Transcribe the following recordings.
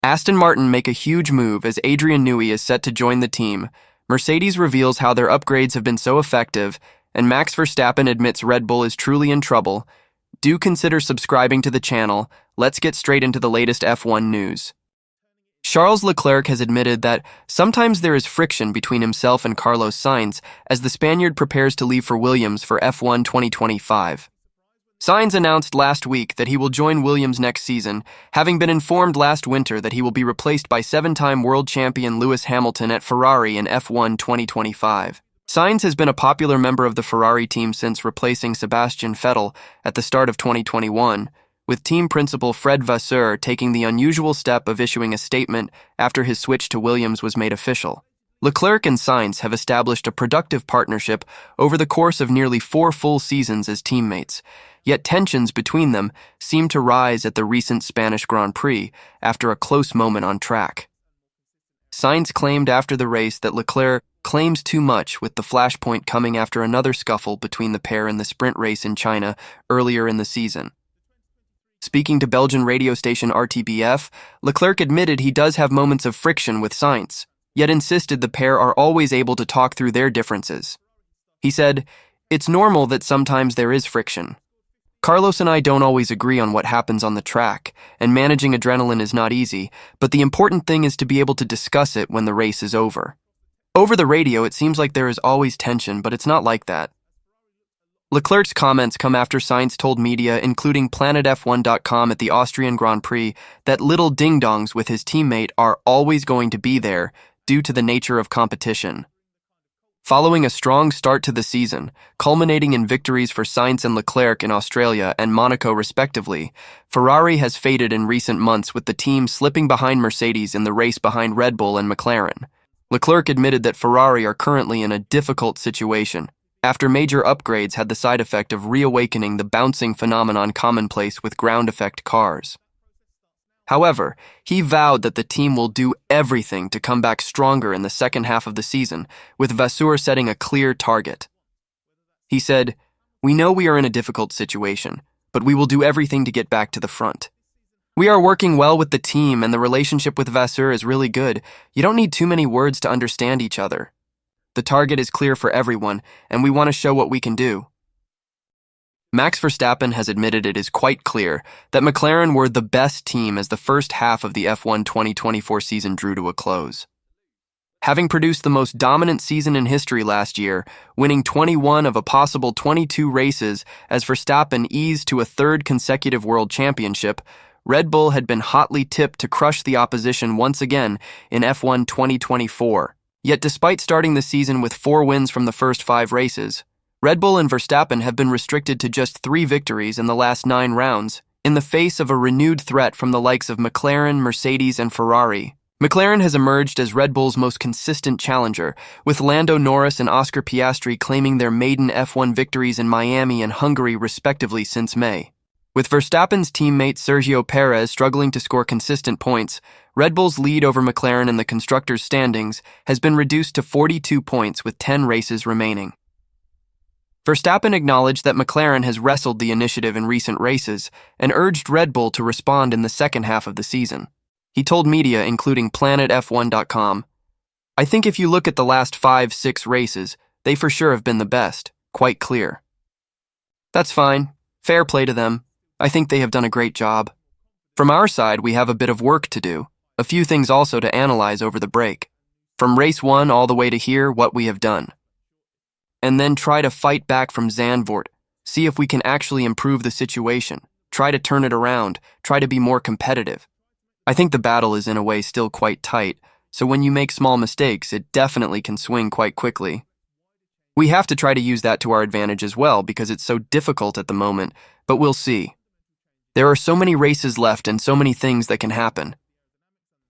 Aston Martin make a huge move as Adrian Newey is set to join the team. Mercedes reveals how their upgrades have been so effective, and Max Verstappen admits Red Bull is truly in trouble. Do consider subscribing to the channel. Let's get straight into the latest F1 news. Charles Leclerc has admitted that sometimes there is friction between himself and Carlos Sainz as the Spaniard prepares to leave for Williams for F1 2025. Sainz announced last week that he will join Williams next season, having been informed last winter that he will be replaced by seven-time world champion Lewis Hamilton at Ferrari in F1 2025. Sainz has been a popular member of the Ferrari team since replacing Sebastian Vettel at the start of 2021, with team principal Fred Vasseur taking the unusual step of issuing a statement after his switch to Williams was made official. Leclerc and Sainz have established a productive partnership over the course of nearly 4 full seasons as teammates, yet tensions between them seem to rise at the recent Spanish Grand Prix after a close moment on track. Sainz claimed after the race that Leclerc claims too much, with the flashpoint coming after another scuffle between the pair in the sprint race in China earlier in the season. Speaking to Belgian radio station RTBF, Leclerc admitted he does have moments of friction with Sainz, yet insisted the pair are always able to talk through their differences. He said, "It's normal that sometimes there is friction. Carlos and I don't always agree on what happens on the track, and managing adrenaline is not easy, but the important thing is to be able to discuss it when the race is over." Over the radio, it seems like there is always tension, but it's not like that. Leclerc's comments come after Sainz told media, including PlanetF1.com at the Austrian Grand Prix, that little ding-dongs with his teammate are always going to be there due to the nature of competition. Following a strong start to the season, culminating in victories for Sainz and Leclerc in Australia and Monaco respectively, Ferrari has faded in recent months, with the team slipping behind Mercedes in the race behind Red Bull and McLaren. Leclerc admitted that Ferrari are currently in a difficult situation, after major upgrades had the side effect of reawakening the bouncing phenomenon commonplace with ground effect cars. However, he vowed that the team will do everything to come back stronger in the second half of the season, with Vasseur setting a clear target. He said, "We know we are in a difficult situation, but we will do everything to get back to the front. We are working well with the team, and the relationship with Vasseur is really good. You don't need too many words to understand each other. The target is clear for everyone, and we want to show what we can do." Max Verstappen has admitted it is quite clear that McLaren were the best team as the first half of the F1 2024 season drew to a close. Having produced the most dominant season in history last year, winning 21 of a possible 22 races as Verstappen eased to a third consecutive world championship, Red Bull had been hotly tipped to crush the opposition once again in F1 2024. Yet despite starting the season with 4 wins from the first 5 races, Red Bull and Verstappen have been restricted to just 3 victories in the last 9 rounds, in the face of a renewed threat from the likes of McLaren, Mercedes, and Ferrari. McLaren has emerged as Red Bull's most consistent challenger, with Lando Norris and Oscar Piastri claiming their maiden F1 victories in Miami and Hungary respectively since May. With Verstappen's teammate Sergio Perez struggling to score consistent points, Red Bull's lead over McLaren in the constructors' standings has been reduced to 42 points with 10 races remaining. Verstappen acknowledged that McLaren has wrestled the initiative in recent races and urged Red Bull to respond in the second half of the season. He told media, including PlanetF1.com, "I think if you look at the last 5-6 races, they for sure have been the best, quite clear. That's fine, fair play to them. I think they have done a great job. From our side, we have a bit of work to do, a few things also to analyze over the break. From race 1 all the way to here, what we have done. And then try to fight back from Zandvoort, see if we can actually improve the situation, try to turn it around, try to be more competitive. I think the battle is in a way still quite tight, so when you make small mistakes, it definitely can swing quite quickly. We have to try to use that to our advantage as well because it's so difficult at the moment, but we'll see. There are so many races left and so many things that can happen.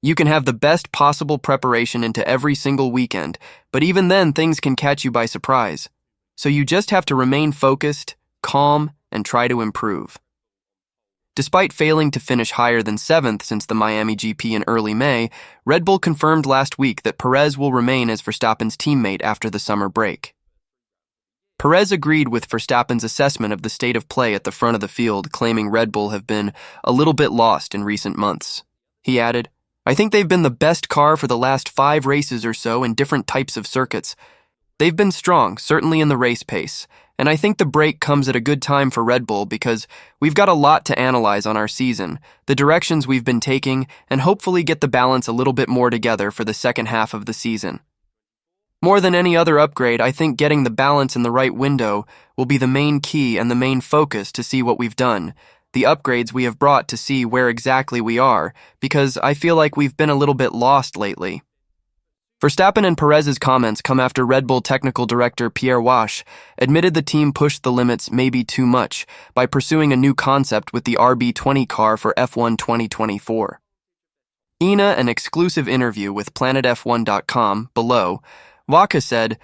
You can have the best possible preparation into every single weekend, but even then things can catch you by surprise. So you just have to remain focused, calm, and try to improve." Despite failing to finish higher than 7th since the Miami GP in early May, Red Bull confirmed last week that Perez will remain as Verstappen's teammate after the summer break. Perez agreed with Verstappen's assessment of the state of play at the front of the field, claiming Red Bull have been a little bit lost in recent months. He added, I think they've been the best car for the last 5 races or so in different types of circuits. They've been strong, certainly in the race pace, and I think the break comes at a good time for Red Bull because we've got a lot to analyze on our season, the directions we've been taking, and hopefully get the balance a little bit more together for the second half of the season. More than any other upgrade, I think getting the balance in the right window will be the main key and the main focus to see what we've done, the upgrades we have brought to see where exactly we are, because I feel like we've been a little bit lost lately. Verstappen and Perez's comments come after Red Bull technical director Pierre Wash admitted the team pushed the limits maybe too much by pursuing a new concept with the RB20 car for F1 2024. In an exclusive interview with planetf1.com below, Waka said,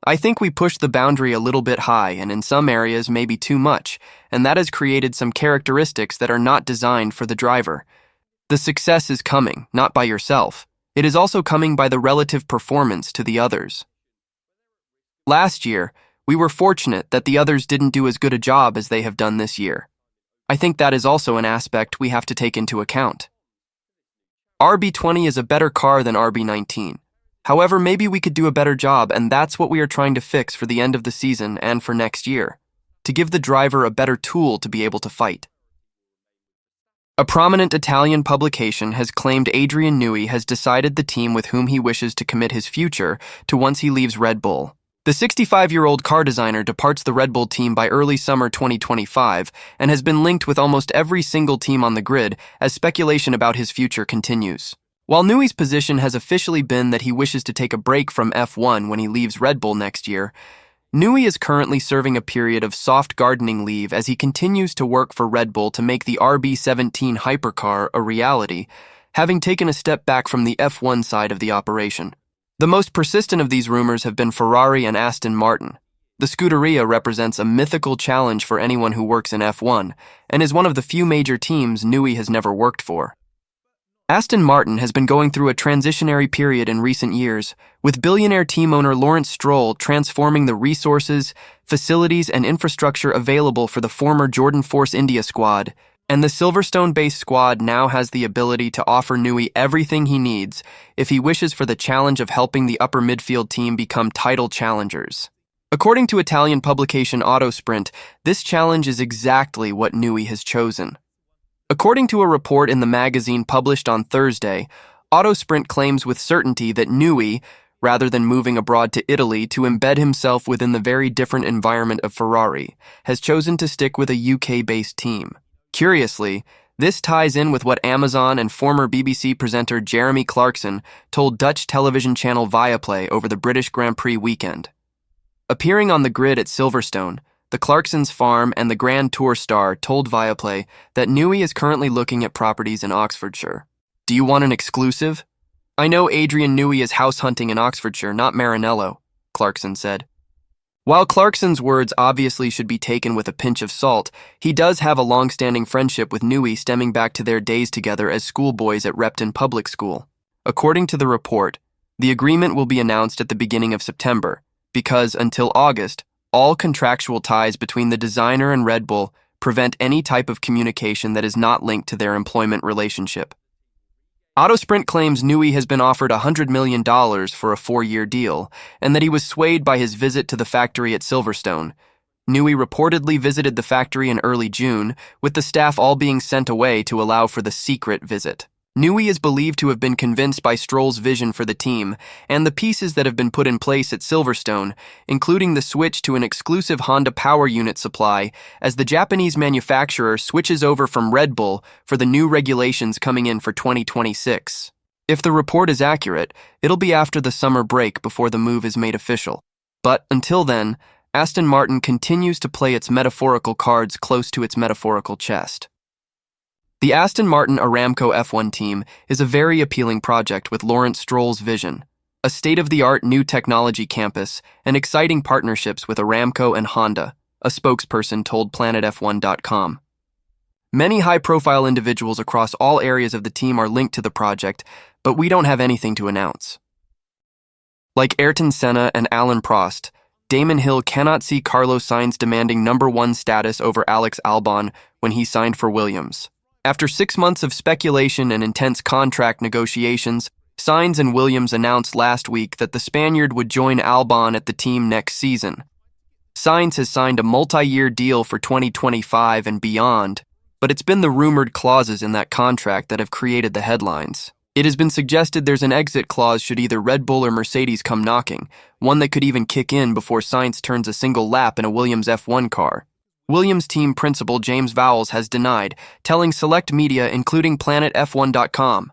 "I think we pushed the boundary a little bit high and in some areas maybe too much, and that has created some characteristics that are not designed for the driver. The success is coming, not by yourself. It is also coming by the relative performance to the others. Last year, we were fortunate that the others didn't do as good a job as they have done this year. I think that is also an aspect we have to take into account. RB20 is a better car than RB19. However, maybe we could do a better job, and that's what we are trying to fix for the end of the season and for next year, to give the driver a better tool to be able to fight." A prominent Italian publication has claimed Adrian Newey has decided the team with whom he wishes to commit his future to once he leaves Red Bull. The 65-year-old car designer departs the Red Bull team by early summer 2025 and has been linked with almost every single team on the grid as speculation about his future continues. While Newey's position has officially been that he wishes to take a break from F1 when he leaves Red Bull next year, Newey is currently serving a period of soft gardening leave as he continues to work for Red Bull to make the RB17 hypercar a reality, having taken a step back from the F1 side of the operation. The most persistent of these rumors have been Ferrari and Aston Martin. The Scuderia represents a mythical challenge for anyone who works in F1 and is one of the few major teams Newey has never worked for. Aston Martin has been going through a transitionary period in recent years, with billionaire team owner Lawrence Stroll transforming the resources, facilities, and infrastructure available for the former Jordan Force India squad, and the Silverstone-based squad now has the ability to offer Newey everything he needs if he wishes for the challenge of helping the upper midfield team become title challengers. According to Italian publication Autosprint, this challenge is exactly what Newey has chosen. According to a report in the magazine published on Thursday, Autosprint claims with certainty that Newey, rather than moving abroad to Italy to embed himself within the very different environment of Ferrari, has chosen to stick with a UK-based team. Curiously, this ties in with what Amazon and former BBC presenter Jeremy Clarkson told Dutch television channel Viaplay over the British Grand Prix weekend. Appearing on the grid at Silverstone, the Clarksons farm and the Grand Tour star told Viaplay that Newey is currently looking at properties in Oxfordshire. "Do you want an exclusive?" "I know Adrian Newey is house hunting in Oxfordshire, not Maranello," Clarkson said. While Clarkson's words obviously should be taken with a pinch of salt, he does have a long-standing friendship with Newey stemming back to their days together as schoolboys at Repton Public School. According to the report, the agreement will be announced at the beginning of September, because until August, all contractual ties between the designer and Red Bull prevent any type of communication that is not linked to their employment relationship. Autosprint claims Newey has been offered $100 million for a 4-year deal, and that he was swayed by his visit to the factory at Silverstone. Newey reportedly visited the factory in early June, with the staff all being sent away to allow for the secret visit. Newey is believed to have been convinced by Stroll's vision for the team and the pieces that have been put in place at Silverstone, including the switch to an exclusive Honda power unit supply as the Japanese manufacturer switches over from Red Bull for the new regulations coming in for 2026. If the report is accurate, it'll be after the summer break before the move is made official. But until then, Aston Martin continues to play its metaphorical cards close to its metaphorical chest. The Aston Martin Aramco F1 team is a very appealing project with Lawrence Stroll's vision, a state-of-the-art new technology campus, and exciting partnerships with Aramco and Honda, a spokesperson told planetf1.com. Many high-profile individuals across all areas of the team are linked to the project, but we don't have anything to announce. Like Ayrton Senna and Alain Prost, Damon Hill cannot see Carlos Sainz demanding #1 status over Alex Albon when he signed for Williams. After 6 months of speculation and intense contract negotiations, Sainz and Williams announced last week that the Spaniard would join Albon at the team next season. Sainz has signed a multi-year deal for 2025 and beyond, but it's been the rumored clauses in that contract that have created the headlines. It has been suggested there's an exit clause should either Red Bull or Mercedes come knocking, one that could even kick in before Sainz turns a single lap in a Williams F1 car. Williams team principal James Vowles has denied, telling select media including PlanetF1.com.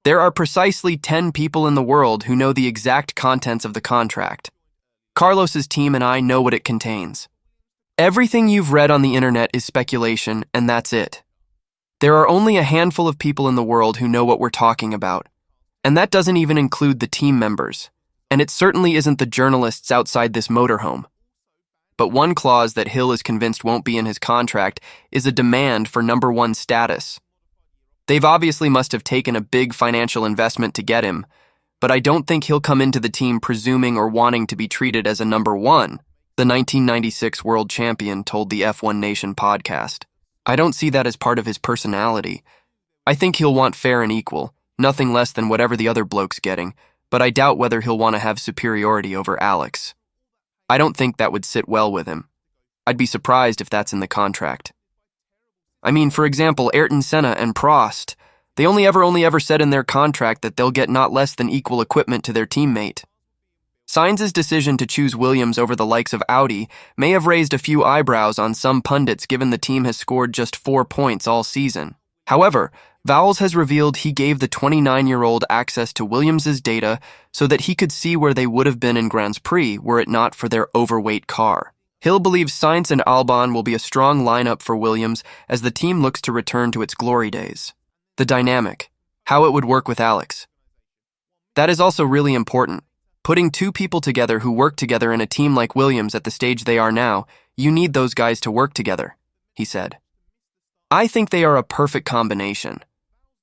There are precisely 10 people in the world who know the exact contents of the contract. Carlos's team and I know what it contains. Everything you've read on the internet is speculation, and that's it. There are only a handful of people in the world who know what we're talking about, and that doesn't even include the team members, and it certainly isn't the journalists outside this motorhome. But one clause that Hill is convinced won't be in his contract is a demand for number 1 status. They've obviously must have taken a big financial investment to get him, but I don't think he'll come into the team presuming or wanting to be treated as a number 1, the 1996 world champion told the F1 Nation podcast. I don't see that as part of his personality. I think he'll want fair and equal, nothing less than whatever the other bloke's getting, but I doubt whether he'll want to have superiority over Alex. I don't think that would sit well with him. I'd be surprised if that's in the contract. I mean, for example, Ayrton Senna and Prost, they only ever said in their contract that they'll get not less than equal equipment to their teammate. Sainz's decision to choose Williams over the likes of Audi may have raised a few eyebrows on some pundits given the team has scored just 4 points all season. However, Vowles has revealed he gave the 29-year-old access to Williams's data so that he could see where they would have been in Grand Prix were it not for their overweight car. Hill believes Sainz and Albon will be a strong lineup for Williams as the team looks to return to its glory days. The dynamic, how it would work with Alex. That is also really important. Putting 2 people together who work together in a team like Williams at the stage they are now, you need those guys to work together, he said. I think they are a perfect combination.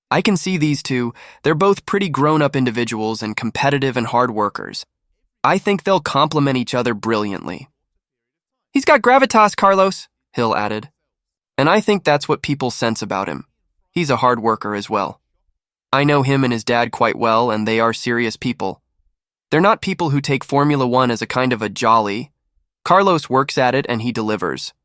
I can see these two, they're both pretty grown-up individuals and competitive and hard workers. I think they'll complement each other brilliantly. He's got gravitas, Carlos, Hill added. And I think that's what people sense about him. He's a hard worker as well. I know him and his dad quite well, and they are serious people. They're not people who take Formula One as a kind of a jolly. Carlos works at it and he delivers.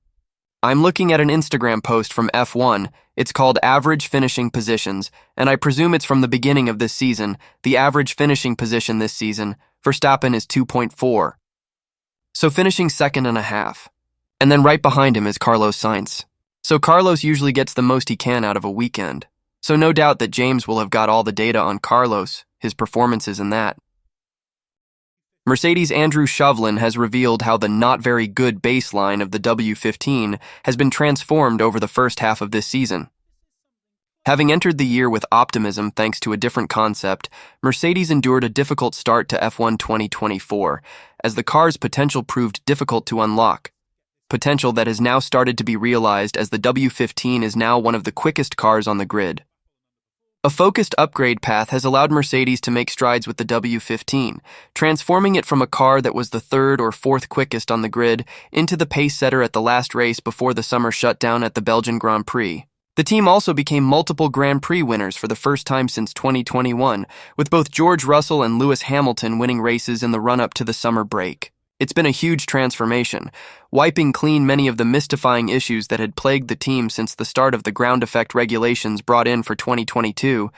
I'm looking at an Instagram post from F1. It's called Average Finishing Positions, and I presume it's from the beginning of this season. The average finishing position this season, Verstappen is 2.4. So finishing 2.5. And then right behind him is Carlos Sainz. So Carlos usually gets the most he can out of a weekend. So no doubt that James will have got all the data on Carlos, his performances and that. Mercedes' Andrew Shovlin has revealed how the not very good baseline of the W15 has been transformed over the first half of this season. Having entered the year with optimism thanks to a different concept, Mercedes endured a difficult start to F1 2024, as the car's potential proved difficult to unlock. Potential that has now started to be realized as the W15 is now one of the quickest cars on the grid. A focused upgrade path has allowed Mercedes to make strides with the W15, transforming it from a car that was the 3rd or 4th quickest on the grid into the pace setter at the last race before the summer shutdown at the Belgian Grand Prix. The team also became multiple Grand Prix winners for the first time since 2021, with both George Russell and Lewis Hamilton winning races in the run-up to the summer break. It's been a huge transformation, wiping clean many of the mystifying issues that had plagued the team since the start of the ground effect regulations brought in for 2022,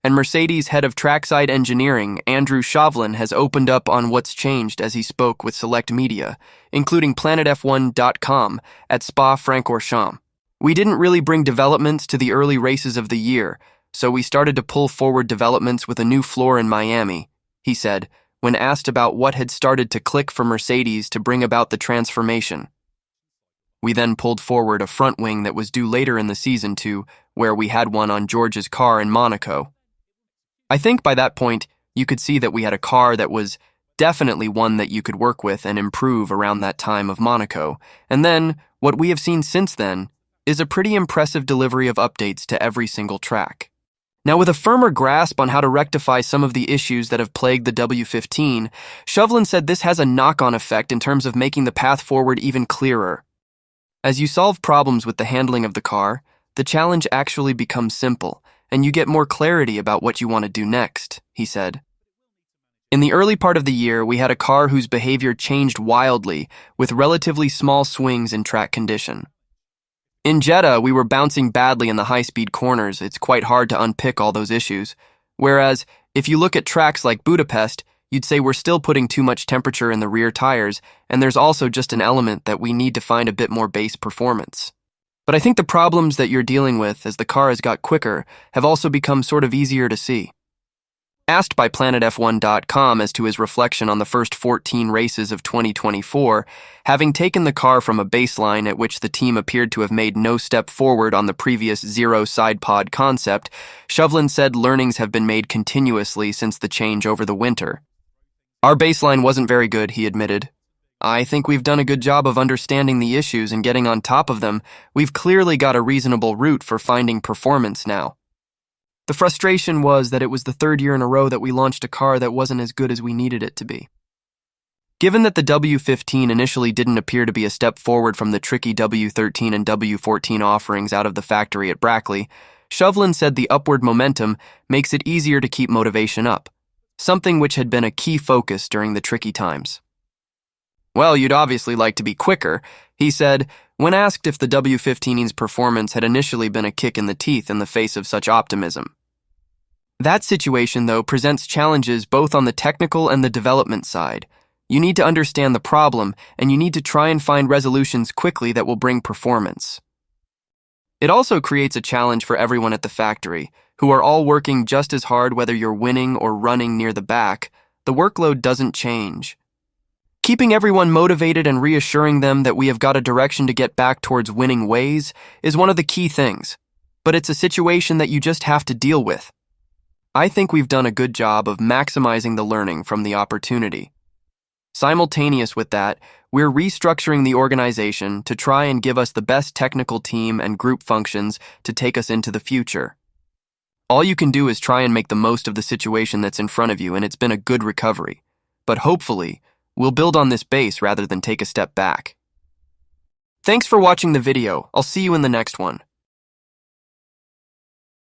and Mercedes head of trackside engineering, Andrew Shovlin, has opened up on what's changed as he spoke with select media, including PlanetF1.com at Spa-Francorchamps. We didn't really bring developments to the early races of the year, so we started to pull forward developments with a new floor in Miami, he said, when asked about what had started to click for Mercedes to bring about the transformation. We then pulled forward a front wing that was due later in the season to where we had one on George's car in Monaco. I think by that point, you could see that we had a car that was definitely one that you could work with and improve around that time of Monaco. And then, what we have seen since then is a pretty impressive delivery of updates to every single track. Now, with a firmer grasp on how to rectify some of the issues that have plagued the W15, Shovlin said this has a knock-on effect in terms of making the path forward even clearer. As you solve problems with the handling of the car, the challenge actually becomes simple, and you get more clarity about what you want to do next, he said. In the early part of the year, we had a car whose behavior changed wildly, with relatively small swings in track condition. In Jeddah, we were bouncing badly in the high-speed corners. It's quite hard to unpick all those issues. Whereas, if you look at tracks like Budapest, you'd say we're still putting too much temperature in the rear tires, and there's also just an element that we need to find a bit more base performance. But I think the problems that you're dealing with as the car has got quicker have also become sort of easier to see. Asked by PlanetF1.com as to his reflection on the first 14 races of 2024, having taken the car from a baseline at which the team appeared to have made no step forward on the previous zero side pod concept, Chauvelin said learnings have been made continuously since the change over the winter. Our baseline wasn't very good, he admitted. I think we've done a good job of understanding the issues and getting on top of them. We've clearly got a reasonable route for finding performance now. The frustration was that it was the third year in a row that we launched a car that wasn't as good as we needed it to be. Given that the W15 initially didn't appear to be a step forward from the tricky W13 and W14 offerings out of the factory at Brackley, Chauvelin said the upward momentum makes it easier to keep motivation up, something which had been a key focus during the tricky times. Well, you'd obviously like to be quicker, he said, when asked if the W15's performance had initially been a kick in the teeth in the face of such optimism. That situation, though, presents challenges both on the technical and the development side. You need to understand the problem, and you need to try and find resolutions quickly that will bring performance. It also creates a challenge for everyone at the factory, who are all working just as hard whether you're winning or running near the back. The workload doesn't change. Keeping everyone motivated and reassuring them that we have got a direction to get back towards winning ways is one of the key things, but it's a situation that you just have to deal with. I think we've done a good job of maximizing the learning from the opportunity. Simultaneous with that, we're restructuring the organization to try and give us the best technical team and group functions to take us into the future. All you can do is try and make the most of the situation that's in front of you, and it's been a good recovery. But hopefully, we'll build on this base rather than take a step back. Thanks for watching the video. I'll see you in the next one.